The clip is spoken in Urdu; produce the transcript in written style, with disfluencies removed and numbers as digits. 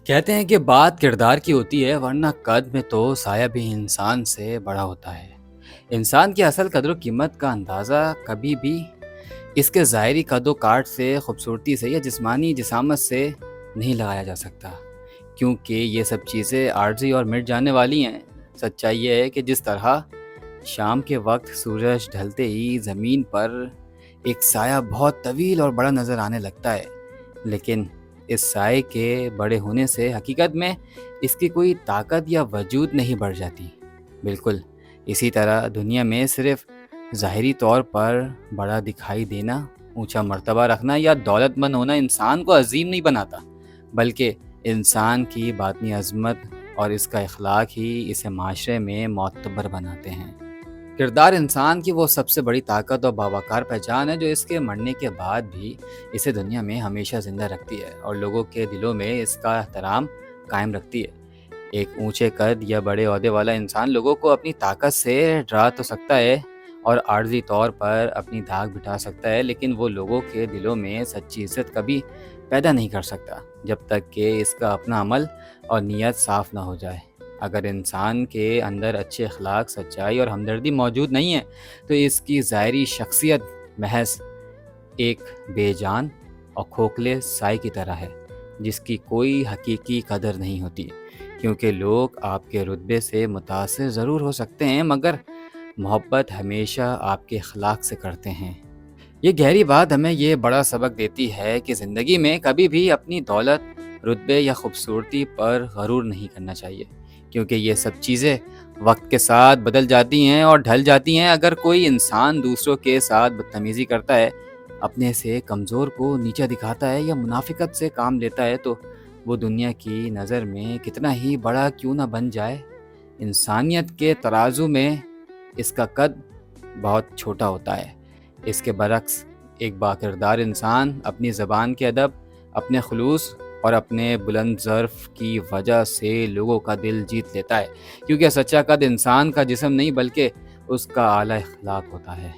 کہتے ہیں کہ بات کردار کی ہوتی ہے، ورنہ قد میں تو سایہ بھی انسان سے بڑا ہوتا ہے۔ انسان کی اصل قدر و قیمت کا اندازہ کبھی بھی اس کے ظاہری قد و کاٹ سے، خوبصورتی سے یا جسمانی جسامت سے نہیں لگایا جا سکتا، کیونکہ یہ سب چیزیں عارضی اور مٹ جانے والی ہیں۔ سچائی یہ ہے کہ جس طرح شام کے وقت سورج ڈھلتے ہی زمین پر ایک سایہ بہت طویل اور بڑا نظر آنے لگتا ہے، لیکن اس سائے کے بڑے ہونے سے حقیقت میں اس کی کوئی طاقت یا وجود نہیں بڑھ جاتی۔ بالکل اسی طرح دنیا میں صرف ظاہری طور پر بڑا دکھائی دینا، اونچا مرتبہ رکھنا یا دولت مند ہونا انسان کو عظیم نہیں بناتا، بلکہ انسان کی باطنی عظمت اور اس کا اخلاق ہی اسے معاشرے میں معتبر بناتے ہیں۔ کردار انسان کی وہ سب سے بڑی طاقت اور باوقار پہچان ہے جو اس کے مرنے کے بعد بھی اسے دنیا میں ہمیشہ زندہ رکھتی ہے اور لوگوں کے دلوں میں اس کا احترام قائم رکھتی ہے۔ ایک اونچے قد یا بڑے عہدے والا انسان لوگوں کو اپنی طاقت سے ڈرا تو سکتا ہے اور عارضی طور پر اپنی دھاک بٹھا سکتا ہے، لیکن وہ لوگوں کے دلوں میں سچی عزت کبھی پیدا نہیں کر سکتا جب تک کہ اس کا اپنا عمل اور نیت صاف نہ ہو جائے۔ اگر انسان کے اندر اچھے اخلاق، سچائی اور ہمدردی موجود نہیں ہے تو اس کی ظاہری شخصیت محض ایک بے جان اور کھوکھلے سائے کی طرح ہے، جس کی کوئی حقیقی قدر نہیں ہوتی، کیونکہ لوگ آپ کے رتبے سے متاثر ضرور ہو سکتے ہیں مگر محبت ہمیشہ آپ کے اخلاق سے کرتے ہیں۔ یہ گہری بات ہمیں یہ بڑا سبق دیتی ہے کہ زندگی میں کبھی بھی اپنی دولت، رتبے یا خوبصورتی پر غرور نہیں کرنا چاہیے، کیونکہ یہ سب چیزیں وقت کے ساتھ بدل جاتی ہیں اور ڈھل جاتی ہیں۔ اگر کوئی انسان دوسروں کے ساتھ بدتمیزی کرتا ہے، اپنے سے کمزور کو نیچا دکھاتا ہے یا منافقت سے کام لیتا ہے تو وہ دنیا کی نظر میں کتنا ہی بڑا کیوں نہ بن جائے، انسانیت کے ترازو میں اس کا قد بہت چھوٹا ہوتا ہے۔ اس کے برعکس ایک باکردار انسان اپنی زبان کے ادب، اپنے خلوص اور اپنے بلند ظرف کی وجہ سے لوگوں کا دل جیت لیتا ہے، کیونکہ سچا قد انسان کا جسم نہیں بلکہ اس کا اعلیٰ اخلاق ہوتا ہے۔